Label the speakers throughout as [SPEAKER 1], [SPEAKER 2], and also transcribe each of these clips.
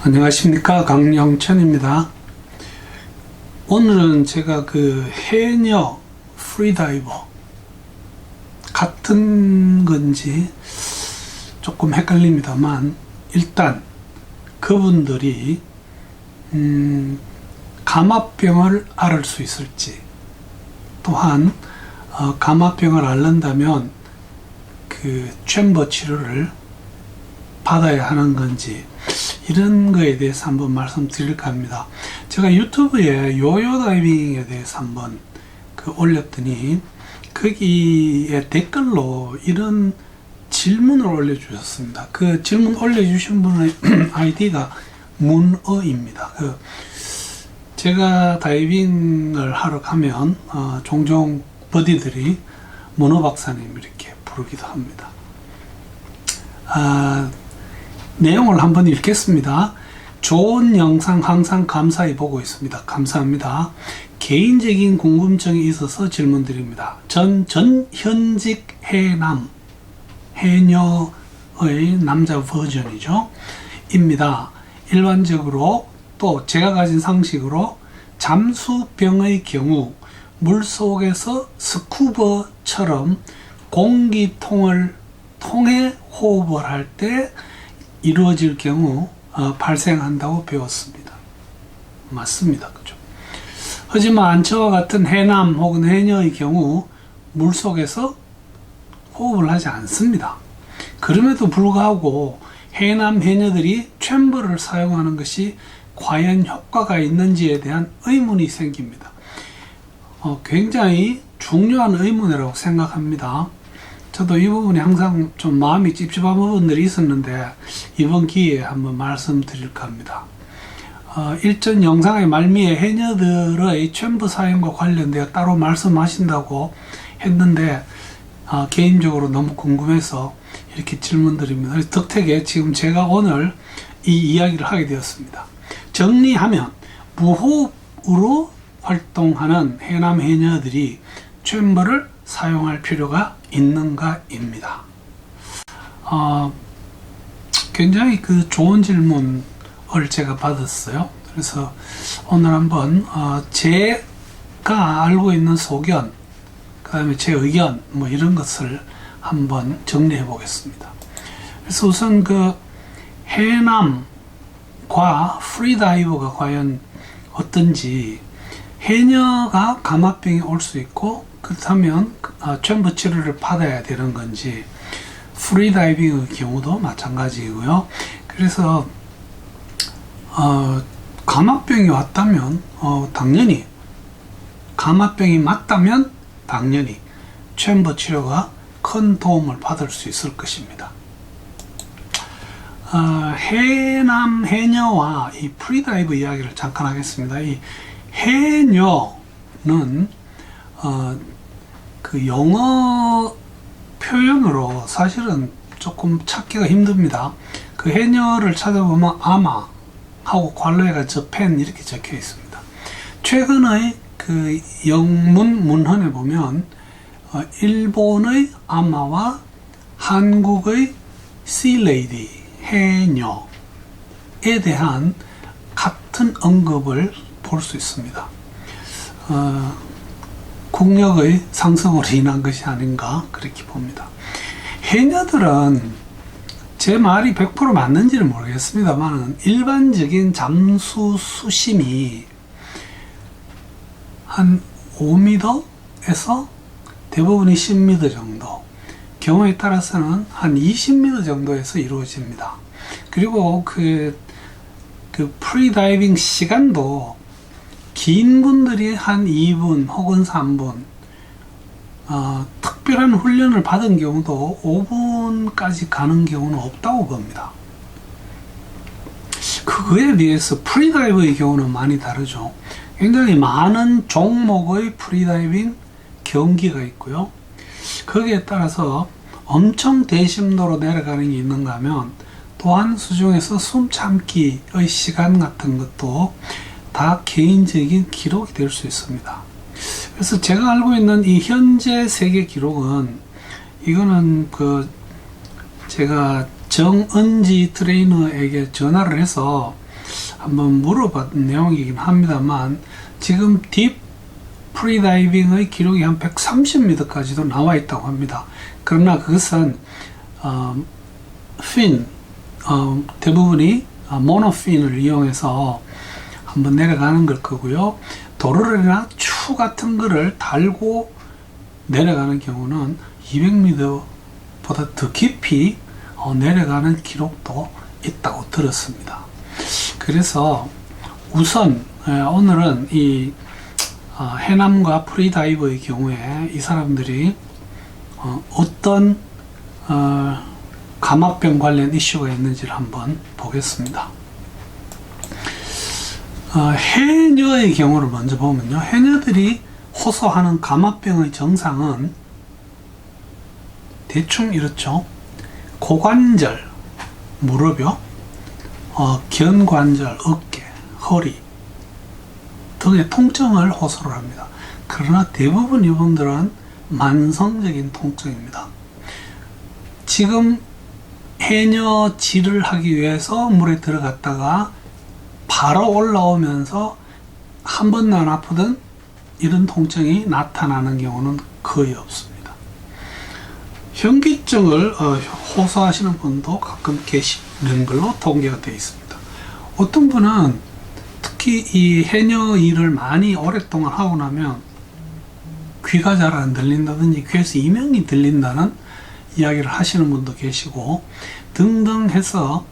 [SPEAKER 1] 안녕하십니까, 강영천입니다. 오늘은 제가 그 해녀 프리다이버 같은 건지 조금 헷갈립니다만, 일단 그분들이 감압병을 앓을 수 있을지, 또한 감압병을 앓는다면 그 챔버 치료를 받아야 하는 건지, 이런 거에 대해서 한번 말씀드릴까 합니다. 제가 유튜브에 요요 다이빙에 대해서 한번 올렸더니 거기에 댓글로 이런 질문을 올려주셨습니다. 그 질문 올려주신 분의 아이디가 문어입니다. 제가 다이빙을 하러 가면 종종 버디들이 문어 박사님 이렇게 부르기도 합니다. 내용을 한번 읽겠습니다. 좋은 영상 항상 감사히 보고 있습니다. 감사합니다. 개인적인 궁금증이 있어서 질문드립니다. 현직 해녀의 남자 버전이죠. 입니다. 일반적으로 또 제가 가진 상식으로 잠수병의 경우 물속에서 스쿠버처럼 공기통을 통해 호흡을 할 때 이루어질 경우 발생한다고 배웠습니다. 맞습니다. 그죠? 하지만 저와 같은 해남 혹은 해녀의 경우 물속에서 호흡을 하지 않습니다. 그럼에도 불구하고 해남 해녀들이 챔버를 사용하는 것이 과연 효과가 있는지에 대한 의문이 생깁니다. 굉장히 중요한 의문이라고 생각합니다. 저도 이 부분이 항상 좀 마음이 찝찝한 부분들이 있었는데 이번 기회에 한번 말씀드릴까 합니다. 일전 영상의 말미에 해녀들의 챔버 사용과 관련되어 따로 말씀하신다고 했는데 개인적으로 너무 궁금해서 이렇게 질문드립니다. 덕택에 지금 제가 오늘 이 이야기를 하게 되었습니다. 정리하면 무호흡으로 활동하는 해남 해녀들이 챔버를 사용할 필요가 있는가입니다. 굉장히 좋은 질문을 제가 받았어요. 그래서 오늘 한번 제가 알고 있는 소견, 그 다음에 제 의견 이런 것을 한번 정리해 보겠습니다. 그래서 우선 해남과 프리다이버가 과연 어떤지, 해녀가 감압병이 올 수 있고 그렇다면 챔버 치료를 받아야 되는 건지, 프리다이빙의 경우도 마찬가지이고요. 그래서 감압병이 왔다면 당연히 감압병이 맞다면 당연히 챔버 치료가 큰 도움을 받을 수 있을 것입니다. 해남 해녀와 이 프리다이브 이야기를 잠깐 하겠습니다. 이 해녀는 영어 표현으로 사실은 조금 찾기가 힘듭니다. 해녀를 찾아보면 아마 하고 괄호에가 저펜 이렇게 적혀 있습니다. 최근의 영문 문헌에 보면 일본의 아마와 한국의 씨레이디 해녀에 대한 같은 언급을 볼 수 있습니다. 국력의 상승으로 인한 것이 아닌가 그렇게 봅니다. 해녀들은 제 말이 100% 맞는지는 모르겠습니다만 일반적인 잠수 수심이 한 5m에서 대부분이 10m 정도, 경우에 따라서는 한 20m 정도에서 이루어집니다. 그리고 프리다이빙 시간도 긴 분들이 한 2분 혹은 3분, 특별한 훈련을 받은 경우도 5분까지 가는 경우는 없다고 봅니다. 그거에 비해서 프리다이버의 경우는 많이 다르죠. 굉장히 많은 종목의 프리다이빙 경기가 있고요. 거기에 따라서 엄청 대심도로 내려가는 게 있는가 하면, 또한 수중에서 숨 참기의 시간 같은 것도 다 개인적인 기록이 될 수 있습니다. 그래서 제가 알고 있는 이 현재 세계 기록은, 이거는 제가 정은지 트레이너에게 전화를 해서 한번 물어봤던 내용이긴 합니다만, 지금 딥 프리다이빙의 기록이 한 130m까지도 나와 있다고 합니다. 그러나 그것은 대부분이 모노핀을 이용해서 한번 내려가는 걸 거고요. 도르래나 추 같은 거를 달고 내려가는 경우는 200m보다 더 깊이 내려가는 기록도 있다고 들었습니다. 그래서 우선 오늘은 이 해남과 프리다이버의 경우에 이 사람들이 어떤 감압병 관련 이슈가 있는지를 한번 보겠습니다. 해녀의 경우를 먼저 보면요, 해녀들이 호소하는 감압병의 증상은 대충 이렇죠. 고관절, 무릎요, 견관절, 어깨, 허리 등의 통증을 호소를 합니다. 그러나 대부분 이분들은 만성적인 통증입니다. 지금 해녀질을 하기 위해서 물에 들어갔다가 바로 올라오면서 한 번도 안 아프던 이런 통증이 나타나는 경우는 거의 없습니다. 현기증을 호소하시는 분도 가끔 계시는 걸로 통계가 되어 있습니다. 어떤 분은 특히 이 해녀 일을 많이 오랫동안 하고 나면 귀가 잘 안 들린다든지 귀에서 이명이 들린다는 이야기를 하시는 분도 계시고 등등 해서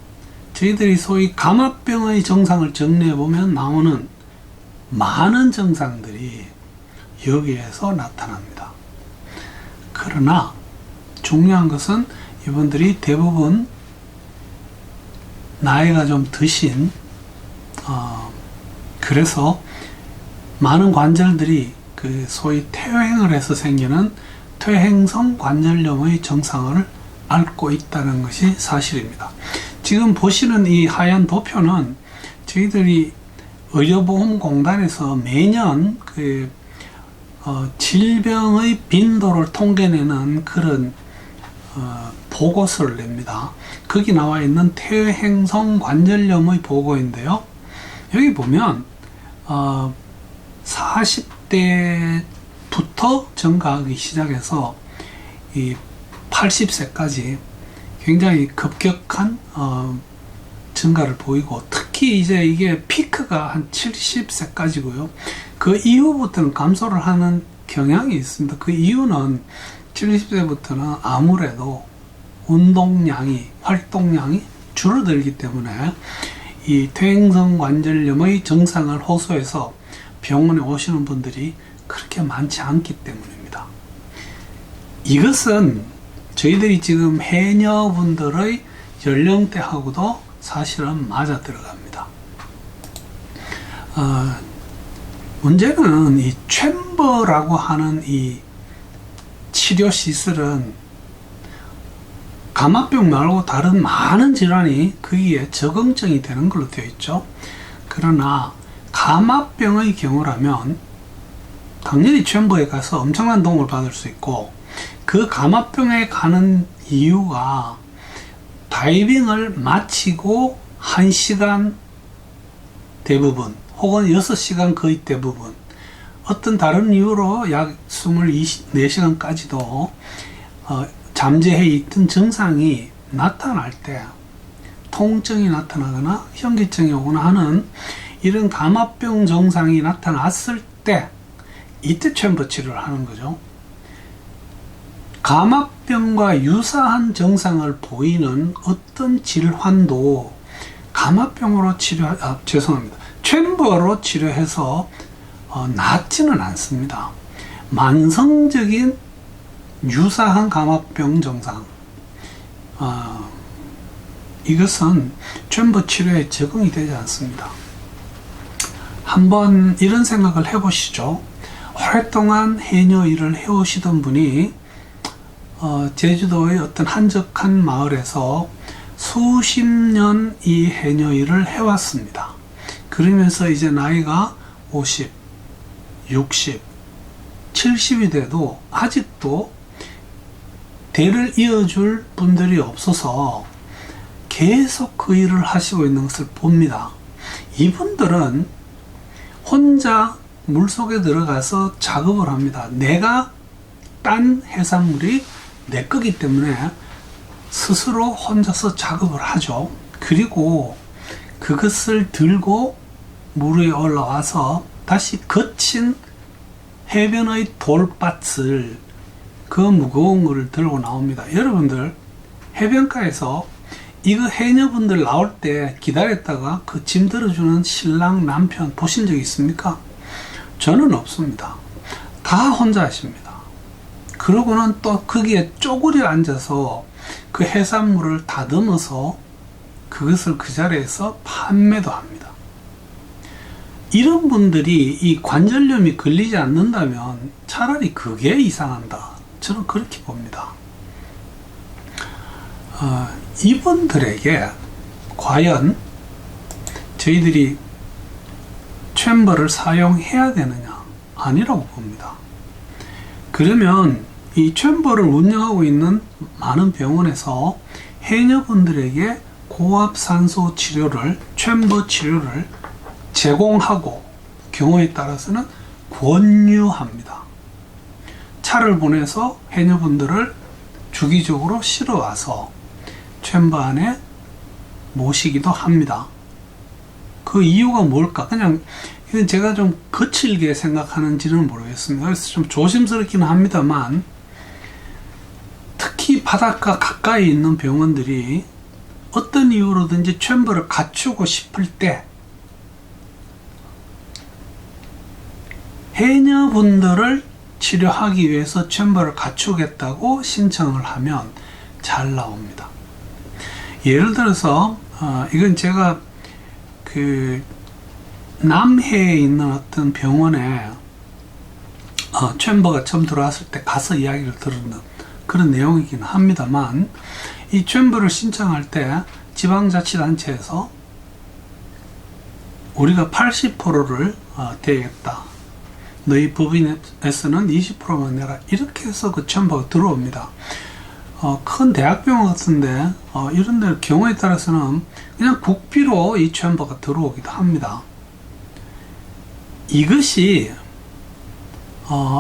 [SPEAKER 1] 저희들이 소위 감압병의 증상을 정리해 보면 나오는 많은 증상들이 여기에서 나타납니다. 그러나 중요한 것은 이분들이 대부분 나이가 좀 드신 그래서 많은 관절들이 그 소위 퇴행을 해서 생기는 퇴행성 관절염의 증상을 앓고 있다는 것이 사실입니다. 지금 보시는 이 하얀 도표는 저희들이 의료보험공단에서 매년 그 질병의 빈도를 통계내는 그런 보고서를 냅니다. 거기 나와 있는 퇴행성 관절염의 보고인데요. 여기 보면 40대부터 증가하기 시작해서 이 80세까지 굉장히 급격한 증가를 보이고, 특히 이제 이게 피크가 한 70세까지고요. 그 이후부터는 감소를 하는 경향이 있습니다. 그 이유는 70세부터는 아무래도 활동량이 줄어들기 때문에 이 퇴행성 관절염의 증상을 호소해서 병원에 오시는 분들이 그렇게 많지 않기 때문입니다. 이것은 저희들이 지금 해녀분들의 연령대하고도 사실은 맞아 들어갑니다. 문제는 이 챔버라고 하는 이 치료 시설은 감압병 말고 다른 많은 질환이 거기에 적응증이 되는 걸로 되어 있죠. 그러나 감압병의 경우라면 당연히 챔버에 가서 엄청난 도움을 받을 수 있고, 그 감압병에 가는 이유가 다이빙을 마치고 1시간 대부분 혹은 6시간 거의 대부분, 어떤 다른 이유로 약 24시간까지도 잠재해 있던 증상이 나타날 때, 통증이 나타나거나 현기증이 오거나 하는 이런 감압병 증상이 나타났을 때 이때 챔버 치료를 하는 거죠. 감압병과 유사한 증상을 보이는 어떤 질환도 감압병으로 챔버로 치료해서 낫지는 않습니다. 만성적인 유사한 감압병 증상, 이것은 챔버 치료에 적응이 되지 않습니다. 한번 이런 생각을 해보시죠. 오랫동안 해녀 일을 해오시던 분이 제주도의 어떤 한적한 마을에서 수십 년 이 해녀 일을 해왔습니다. 그러면서 이제 나이가 50, 60, 70이 돼도 아직도 대를 이어줄 분들이 없어서 계속 그 일을 하시고 있는 것을 봅니다. 이분들은 혼자 물속에 들어가서 작업을 합니다. 내가 딴 해산물이 내 거기 때문에 스스로 혼자서 작업을 하죠. 그리고 그것을 들고 물 위에 올라와서 다시 거친 해변의 돌밭을, 그 무거운 거를 들고 나옵니다. 여러분들 해변가에서 이거 해녀분들 나올 때 기다렸다가 그 짐 들어주는 신랑 남편 보신 적 있습니까? 저는 없습니다. 다 혼자 하십니다. 그러고는 또 거기에 쪼그려 앉아서 그 해산물을 다듬어서 그것을 그 자리에서 판매도 합니다. 이런 분들이 이 관절염이 걸리지 않는다면 차라리 그게 이상한다. 저는 그렇게 봅니다. 이분들에게 과연 저희들이 챔버를 사용해야 되느냐? 아니라고 봅니다. 그러면 이 챔버를 운영하고 있는 많은 병원에서 해녀분들에게 고압산소 치료를, 챔버 치료를 제공하고 경우에 따라서는 권유합니다. 차를 보내서 해녀분들을 주기적으로 실어 와서 챔버 안에 모시기도 합니다. 그 이유가 뭘까? 그냥 이건 제가 좀 거칠게 생각하는지는 모르겠습니다. 그래서 좀 조심스럽기는 합니다만, 특히 바닷가 가까이 있는 병원들이 어떤 이유로든지 챔버를 갖추고 싶을 때 해녀분들을 치료하기 위해서 챔버를 갖추겠다고 신청을 하면 잘 나옵니다. 예를 들어서 이건 제가 그 남해에 있는 어떤 병원에 챔버가 처음 들어왔을 때 가서 이야기를 들은 그런 내용이긴 합니다만, 이 챔버를 신청할 때 지방자치단체에서 우리가 80%를 대겠다, 너희 법인에서는 20%만 내라, 이렇게 해서 그 챔버가 들어옵니다. 큰 대학병원 같은데 이런 데 경우에 따라서는 그냥 국비로 이 챔버가 들어오기도 합니다. 이것이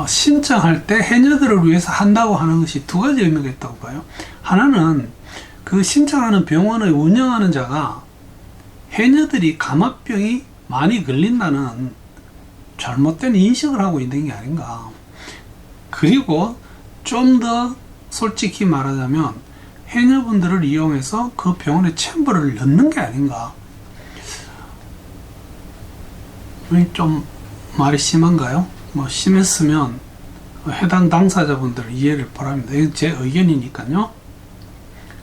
[SPEAKER 1] 신청할 때 해녀들을 위해서 한다고 하는 것이 두 가지 의미가 있다고 봐요. 하나는 그 신청하는 병원을 운영하는 자가 해녀들이 감압병이 많이 걸린다는 잘못된 인식을 하고 있는 게 아닌가. 그리고 좀 더 솔직히 말하자면 해녀분들을 이용해서 그 병원에 챔버를 넣는 게 아닌가. 좀 말이 심한가요? 뭐 심했으면 해당 당사자분들 이해를 바랍니다. 이건 제 의견이니까요.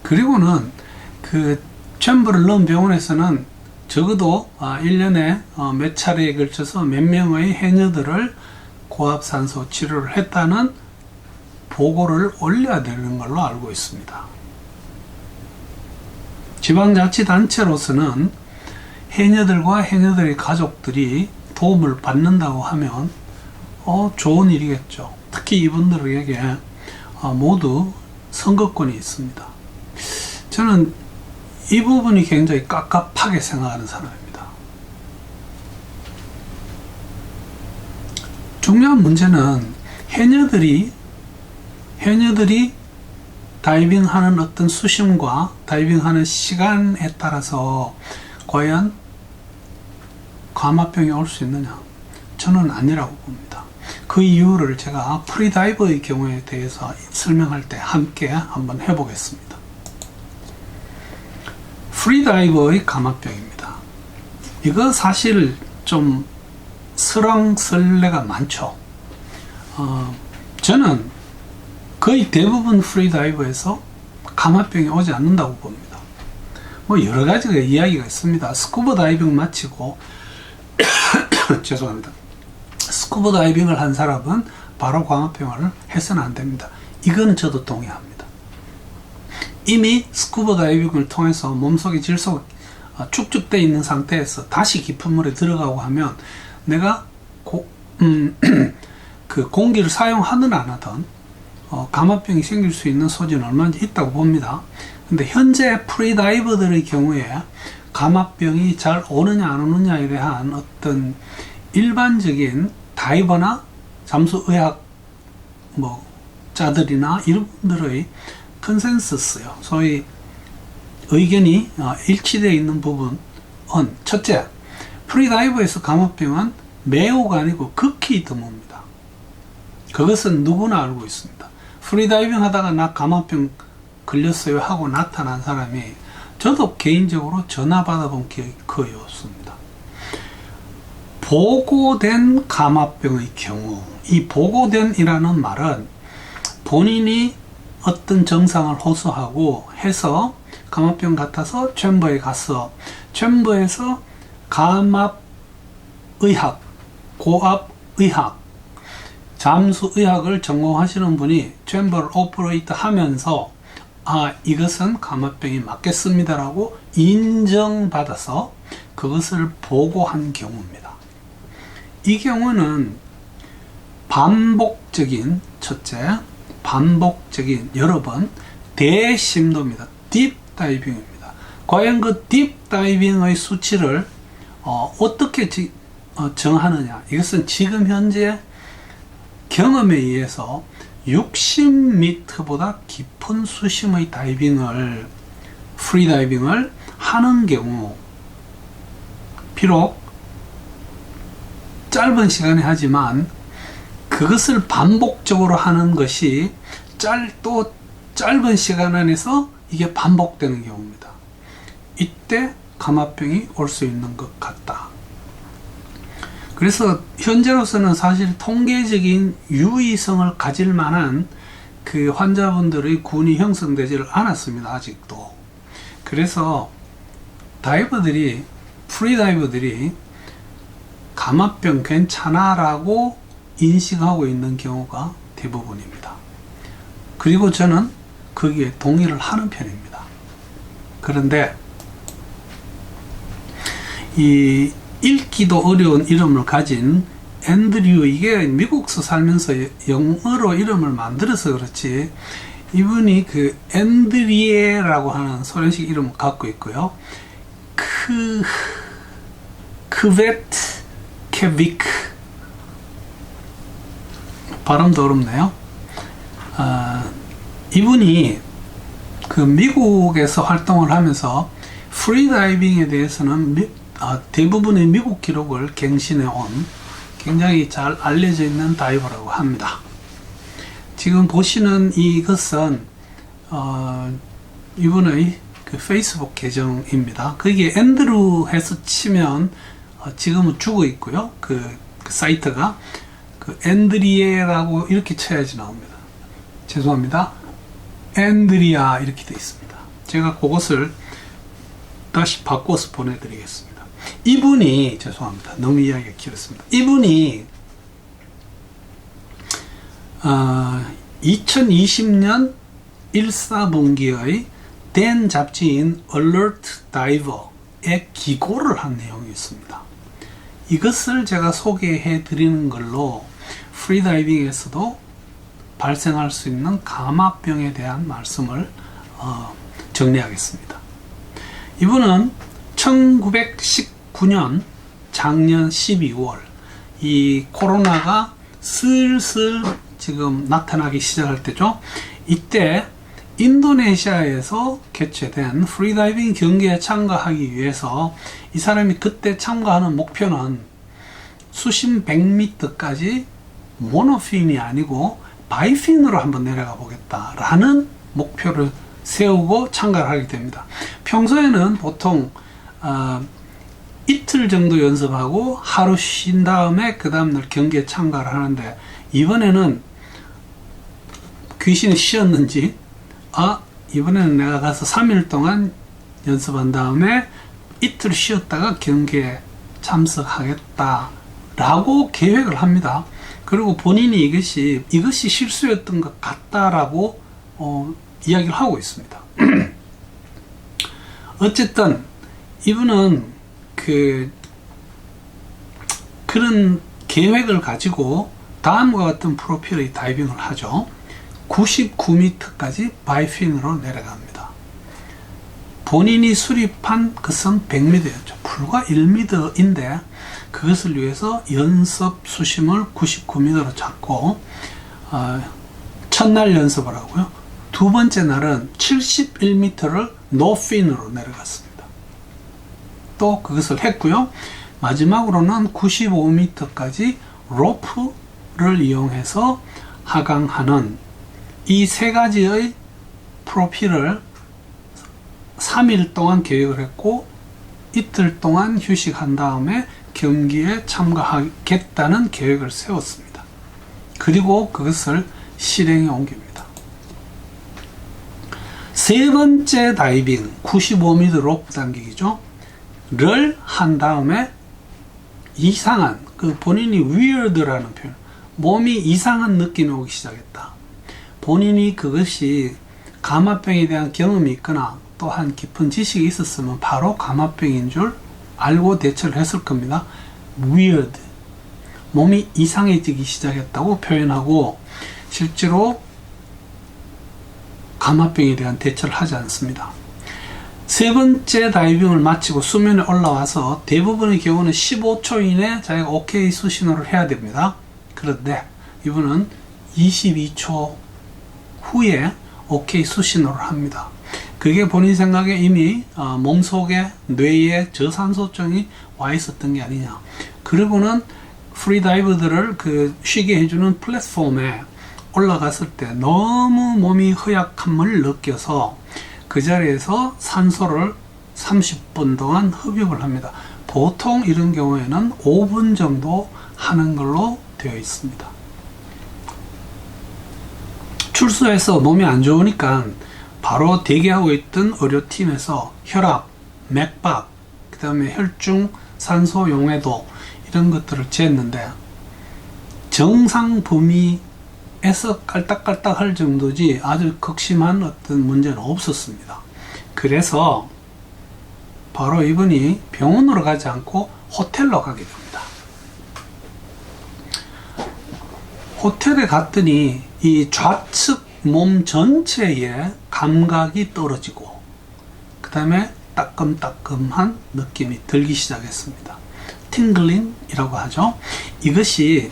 [SPEAKER 1] 그리고는 그 챔버를 넣은 병원에서는 적어도 1년에 몇 차례에 걸쳐서 몇 명의 해녀들을 고압산소 치료를 했다는 보고를 올려야 되는 걸로 알고 있습니다. 지방자치단체로서는 해녀들과 해녀들의 가족들이 도움을 받는다고 하면 좋은 일이겠죠. 특히 이분들에게 모두 선거권이 있습니다. 저는 이 부분이 굉장히 깝깝하게 생각하는 사람입니다. 중요한 문제는 해녀들이 다이빙하는 어떤 수심과 다이빙하는 시간에 따라서 과연 감압병이 올 수 있느냐? 저는 아니라고 봅니다. 그 이유를 제가 프리다이버의 경우에 대해서 설명할 때 함께 한번 해보겠습니다. 프리다이버의 감압병입니다. 이거 사실 좀 설왕설래가 많죠. 저는 거의 대부분 프리다이버에서 감압병이 오지 않는다고 봅니다. 뭐 여러 가지가 이야기가 있습니다. 스쿠버 다이빙 마치고 죄송합니다. 스쿠버 다이빙을 한 사람은 바로 감압병을 해서는 안 됩니다. 이건 저도 동의합니다. 이미 스쿠버 다이빙을 통해서 몸속에 질소가 축적되어 있는 상태에서 다시 깊은 물에 들어가고 하면 내가 그 공기를 사용하든 안 하든 감압병이 생길 수 있는 소지는 얼마든지 있다고 봅니다. 근데 현재 프리다이버들의 경우에 감압병이 잘 오느냐 안 오느냐에 대한 어떤 일반적인 다이버나 잠수의학 자들이나 이런 분들의 컨센서스요. 소위 의견이 일치되어 있는 부분은, 첫째, 프리다이버에서 감압병은 매우가 아니고 극히 드뭅니다. 그것은 누구나 알고 있습니다. 프리다이빙 하다가 나 감압병 걸렸어요 하고 나타난 사람이, 저도 개인적으로 전화 받아본 기억이 거의 없습니다. 보고된 감압병의 경우, 이 보고된 이라는 말은 본인이 어떤 증상을 호소하고 해서 감압병 같아서 챔버에 가서 챔버에서 감압의학, 고압의학, 잠수의학을 전공하시는 분이 챔버를 오퍼레이트 하면서 이것은 감압병이 맞겠습니다라고 인정받아서 그것을 보고한 경우입니다. 이 경우는 반복적인, 첫째, 반복적인 여러 번 대심도입니다. 딥다이빙입니다. 과연 그 딥다이빙의 수치를 어떻게 정하느냐, 이것은 지금 현재 경험에 의해서 60m보다 깊은 수심의 다이빙을, 프리다이빙을 하는 경우, 비록 짧은 시간에 하지만 그것을 반복적으로 하는 것이 또 짧은 시간 안에서 이게 반복되는 경우입니다. 이때 감압병이 올 수 있는 것 같다. 그래서 현재로서는 사실 통계적인 유의성을 가질 만한 그 환자분들의 군이 형성되지를 않았습니다. 아직도. 그래서 프리다이버들이 감압병 괜찮아 라고 인식하고 있는 경우가 대부분입니다. 그리고 저는 거기에 동의를 하는 편입니다. 그런데 이 읽기도 어려운 이름을 가진 앤드류, 이게 미국서 살면서 영어로 이름을 만들어서 그렇지, 이분이 그 앤드리에라고 하는 소련식 이름을 갖고 있고요. 크베트케비크, 발음도 어렵네요. 이분이 그 미국에서 활동을 하면서 프리다이빙에 대해서는 대부분의 미국 기록을 갱신해 온 굉장히 잘 알려져 있는 다이버라고 합니다. 지금 보시는 이것은 이분의 그 페이스북 계정입니다. 거기에 앤드루 해서 치면 지금은 죽어 있고요. 그 사이트가 그 앤드리에라고 이렇게 쳐야지 나옵니다. 죄송합니다. 앤드리아 이렇게 되어 있습니다. 제가 그것을 다시 바꿔서 보내드리겠습니다. 이분이, 죄송합니다. 너무 이야기가 길었습니다. 이분이 2020년 1사분기의 댄 잡지인 Alert Diver에 기고를 한 내용이 있습니다. 이것을 제가 소개해 드리는 걸로 프리다이빙에서도 발생할 수 있는 감압병에 대한 말씀을 정리하겠습니다. 이분은 1919년 작년 12월 이 코로나가 슬슬 지금 나타나기 시작할 때죠. 이때 인도네시아에서 개최된 프리다이빙 경기에 참가하기 위해서 이 사람이 그때 참가하는 목표는 수심 100m까지 모노핀이 아니고 바이핀으로 한번 내려가 보겠다라는 목표를 세우고 참가를 하게 됩니다. 평소에는 보통 이틀 정도 연습하고 하루 쉰 다음에 그 다음날 경기에 참가를 하는데, 이번에는 귀신이 쉬었는지 이번에는 내가 가서 3일 동안 연습한 다음에 이틀 쉬었다가 경기에 참석하겠다라고 계획을 합니다. 그리고 본인이 이것이 실수였던 것 같다라고 이야기를 하고 있습니다. 어쨌든 이분은 그런 계획을 가지고 다음과 같은 프로필의 다이빙을 하죠. 99m까지 바이핀으로 내려갑니다. 본인이 수립한 것은 100m였죠. 불과 1m인데 그것을 위해서 연습 수심을 99m로 잡고 첫날 연습을 하고요. 두 번째 날은 71m를 노핀으로 내려갔습니다. 또 그것을 했고요. 마지막으로는 95m까지 로프를 이용해서 하강하는 이 세 가지의 프로필을 3일 동안 계획을 했고 이틀 동안 휴식한 다음에 경기에 참가하겠다는 계획을 세웠습니다. 그리고 그것을 실행에 옮깁니다. 세 번째 다이빙 95m 로프 당기기죠. 를 한 다음에 이상한 본인이 weird라는 표현, 몸이 이상한 느낌이 오기 시작했다. 본인이 그것이 감화병에 대한 경험이 있거나 또한 깊은 지식이 있었으면 바로 감화병인 줄 알고 대처를 했을 겁니다. weird, 몸이 이상해지기 시작했다고 표현하고 실제로 감화병에 대한 대처를 하지 않습니다. 세 번째 다이빙을 마치고 수면에 올라와서 대부분의 경우는 15초 이내 자기가 OK 수신호를 해야 됩니다. 그런데 이분은 22초 후에 OK 수신호를 합니다. 그게 본인 생각에 이미 몸속에 뇌에 저산소증이 와 있었던 게 아니냐. 그리고는 프리다이버들을 쉬게 해주는 플랫폼에 올라갔을 때 너무 몸이 허약함을 느껴서 그 자리에서 산소를 30분 동안 흡입을 합니다. 보통 이런 경우에는 5분 정도 하는 걸로 되어 있습니다. 출소해서 몸이 안 좋으니까 바로 대기하고 있던 의료팀에서 혈압, 맥박, 그 다음에 혈중 산소 용해도 이런 것들을 쟀는데 정상 범위에서 깔딱깔딱 할 정도지 아주 극심한 어떤 문제는 없었습니다. 그래서 바로 이분이 병원으로 가지 않고 호텔로 가게 됩니다. 호텔에 갔더니 이 좌측 몸 전체에 감각이 떨어지고 그 다음에 따끔따끔한 느낌이 들기 시작했습니다. 팅글링이라고 하죠. 이것이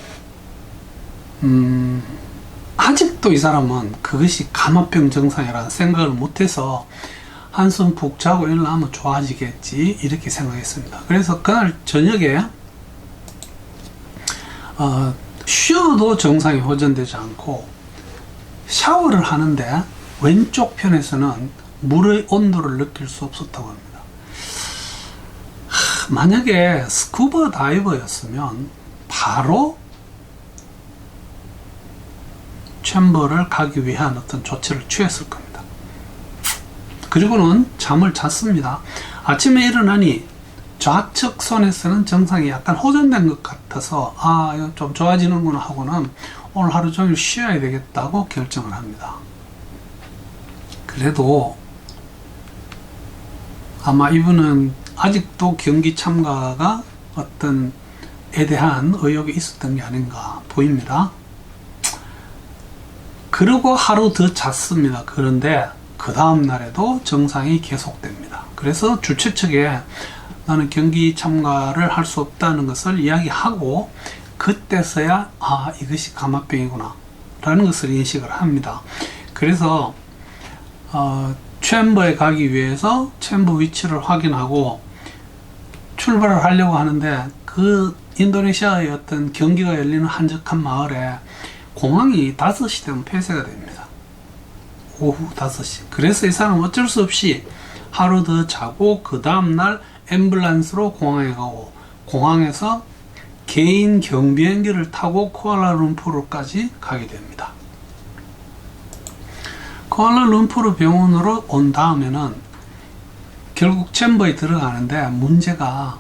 [SPEAKER 1] 아직도 이 사람은 그것이 감화병 증상이라는 생각을 못해서 한숨 푹 자고 일어나면 좋아지겠지 이렇게 생각했습니다. 그래서 그날 저녁에 쉬어도 정상이 호전되지 않고 샤워를 하는데 왼쪽 편에서는 물의 온도를 느낄 수 없었다고 합니다. 만약에 스쿠버 다이버였으면 바로 챔버를 가기 위한 어떤 조치를 취했을 겁니다. 그리고는 잠을 잤습니다. 아침에 일어나니 좌측 손에서는 정상이 약간 호전된 것 같아서 이거 좀 좋아지는구나 하고는 오늘 하루 종일 쉬어야 되겠다고 결정을 합니다. 그래도 아마 이분은 아직도 경기 참가가 어떤 에 대한 의욕이 있었던 게 아닌가 보입니다. 그리고 하루 더 잤습니다. 그런데 그 다음 날에도 정상이 계속됩니다. 그래서 주최 측에 나는 경기 참가를 할 수 없다는 것을 이야기하고 그때서야 이것이 감화병이구나 라는 것을 인식을 합니다. 그래서 챔버에 가기 위해서 챔버 위치를 확인하고 출발을 하려고 하는데 그 인도네시아의 어떤 경기가 열리는 한적한 마을에 공항이 5시 되면 폐쇄가 됩니다. 오후 5시. 그래서 이 사람은 어쩔 수 없이 하루 더 자고 그 다음날 앰뷸런스로 공항에 가고 공항에서 개인 경비행기를 타고 쿠알라룸푸르까지 가게 됩니다. 쿠알라룸푸르 병원으로 온 다음에는 결국 챔버에 들어가는데 문제가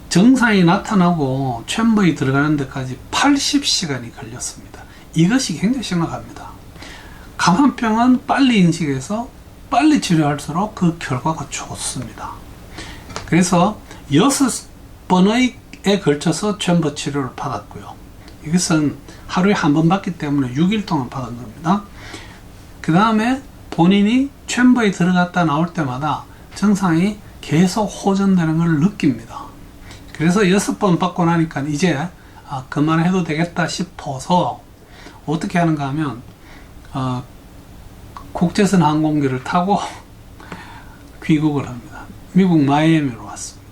[SPEAKER 1] 정상이 나타나고 챔버에 들어가는 데까지 80시간이 걸렸습니다. 이것이 굉장히 심각합니다. 감화병은 빨리 인식해서 빨리 치료할수록 그 결과가 좋습니다. 그래서 6번에 걸쳐서 챔버 치료를 받았고요. 이것은 하루에 한 번 받기 때문에 6일 동안 받은 겁니다. 그 다음에 본인이 챔버에 들어갔다 나올 때마다 증상이 계속 호전되는 걸 느낍니다. 그래서 6번 받고 나니까 이제 그만해도 되겠다 싶어서 어떻게 하는가 하면 국제선 항공기를 타고 귀국을 합니다. 미국 마이애미로 왔습니다.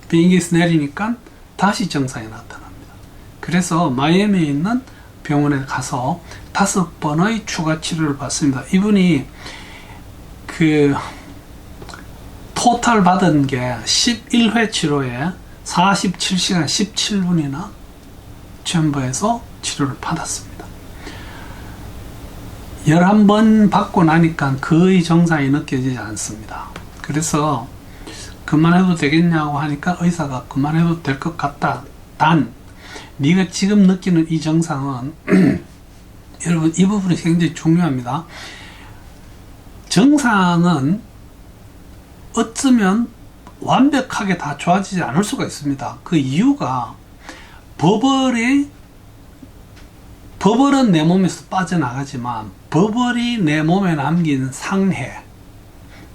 [SPEAKER 1] 비행기에서 내리니까 다시 증상이 나타납니다. 그래서 마이애미에 있는 병원에 가서 5번의 추가 치료를 받습니다. 이분이 토탈 받은 게 11회 치료에 47시간 17분이나 챔버에서 치료를 받았습니다. 11번 받고 나니까 거의 증상이 느껴지지 않습니다. 그래서 그만해도 되겠냐고 하니까 의사가 그만해도 될 것 같다. 단 네가 지금 느끼는 이 증상은 여러분 이 부분이 굉장히 중요합니다. 증상은 어쩌면 완벽하게 다 좋아지지 않을 수가 있습니다. 그 이유가 버블은 내 몸에서 빠져나가지만 버블이 내 몸에 남긴 상해,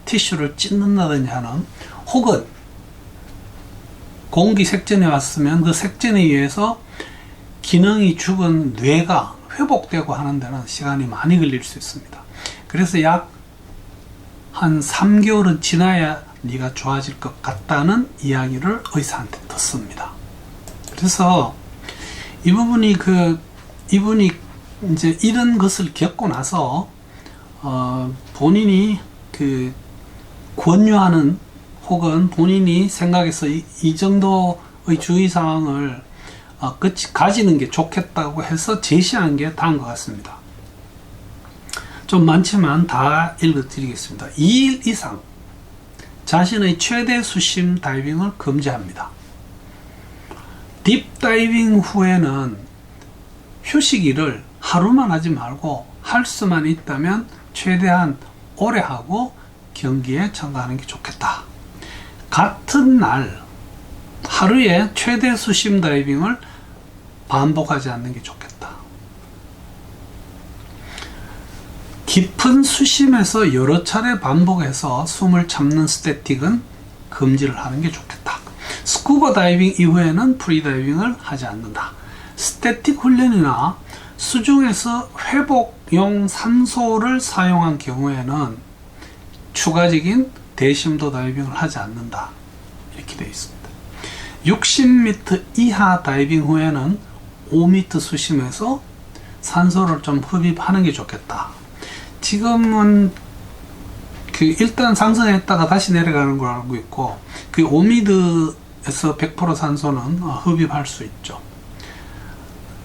[SPEAKER 1] 티슈를 찢는다든지 하는, 혹은 공기 색전에 왔으면 그 색전에 의해서 기능이 죽은 뇌가 회복되고 하는 데는 시간이 많이 걸릴 수 있습니다. 그래서 약 한 3개월은 지나야 네가 좋아질 것 같다는 이야기를 의사한테 듣습니다. 그래서 이분이 이제 이런 것을 겪고 나서 본인이 권유하는, 혹은 본인이 생각해서 이 정도의 주의사항을 가지는 게 좋겠다고 해서 제시한 게 다음과 같습니다. 좀 많지만 다 읽어드리겠습니다. 2일 이상 자신의 최대 수심 다이빙을 금지합니다. 딥다이빙 후에는 휴식일을 하루만 하지 말고 할 수만 있다면 최대한 오래 하고 경기에 참가하는 게 좋겠다. 같은 날 하루에 최대 수심 다이빙을 반복하지 않는 게 좋겠다. 깊은 수심에서 여러 차례 반복해서 숨을 참는 스태틱은 금지를 하는 게 좋겠다. 스쿠버 다이빙 이후에는 프리다이빙을 하지 않는다. 스태틱 훈련이나 수중에서 회복용 산소를 사용한 경우에는 추가적인 대심도 다이빙을 하지 않는다. 이렇게 되어 있습니다. 60m 이하 다이빙 후에는 5m 수심에서 산소를 좀 흡입하는 게 좋겠다. 지금은 일단 상승했다가 다시 내려가는 걸 알고 있고, 5m에서 100% 산소는 흡입할 수 있죠.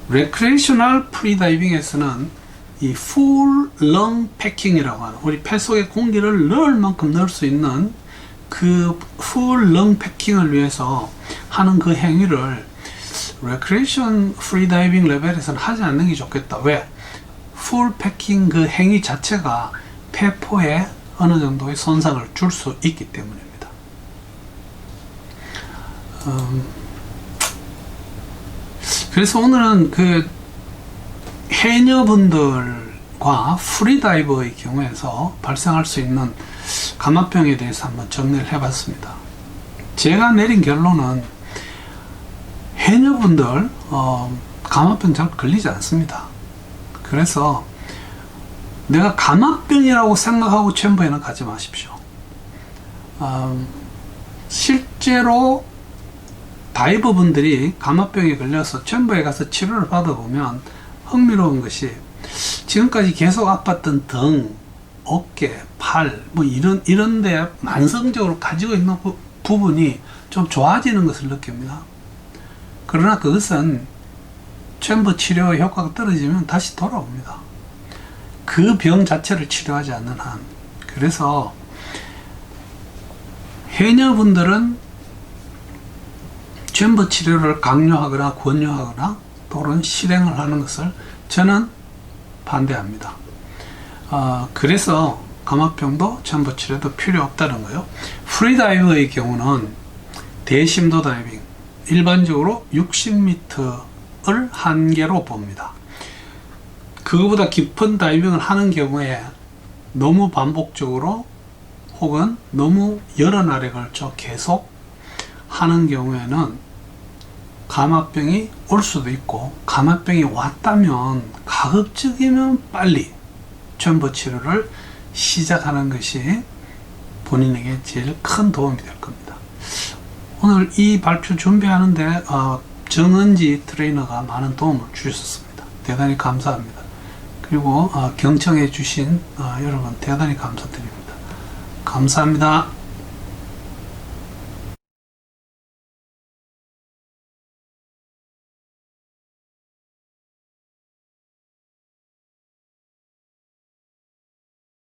[SPEAKER 1] 레크레이셔널 프리다이빙에서는 이 풀 렁 패킹이라고 하는, 우리 폐 속에 공기를 넣을 만큼 넣을 수 있는 그 풀 렁 패킹을 위해서 하는 그 행위를 레크레이션 프리다이빙 레벨에서는 하지 않는 게 좋겠다. 왜? 풀 패킹 그 행위 자체가 폐포에 어느 정도의 손상을 줄 수 있기 때문입니다. 그래서 오늘은 해녀분들과 프리다이버의 경우에서 발생할 수 있는 감압병에 대해서 한번 정리를 해봤습니다. 제가 내린 결론은 해녀분들 감압병 잘 걸리지 않습니다. 그래서 내가 감압병이라고 생각하고 챔버에는 가지 마십시오. 실제로 다이버분들이 감압병에 걸려서 챔버에 가서 치료를 받아보면 흥미로운 것이, 지금까지 계속 아팠던 등, 어깨, 팔, 이런데 만성적으로 가지고 있는 부분이 좀 좋아지는 것을 느낍니다. 그러나 그것은 챔버 치료 효과가 떨어지면 다시 돌아옵니다. 그 병 자체를 치료하지 않는 한. 그래서 해녀분들은 챔버 치료를 강요하거나 권유하거나 또는 실행을 하는 것을 저는 반대합니다. 그래서 감압병도 챔버 치료도 필요 없다는 거예요. 프리다이버의 경우는 대심도 다이빙, 일반적으로 60m를 한계로 봅니다. 그거보다 깊은 다이빙을 하는 경우에 너무 반복적으로 혹은 너무 여러 날에 걸쳐 계속 하는 경우에는 감압병이 올 수도 있고, 감압병이 왔다면 가급적이면 빨리 전부 치료를 시작하는 것이 본인에게 제일 큰 도움이 될 겁니다. 오늘 이 발표 준비하는데 정은지 트레이너가 많은 도움을 주셨습니다. 대단히 감사합니다. 그리고 경청해 주신 여러분 대단히 감사드립니다. 감사합니다.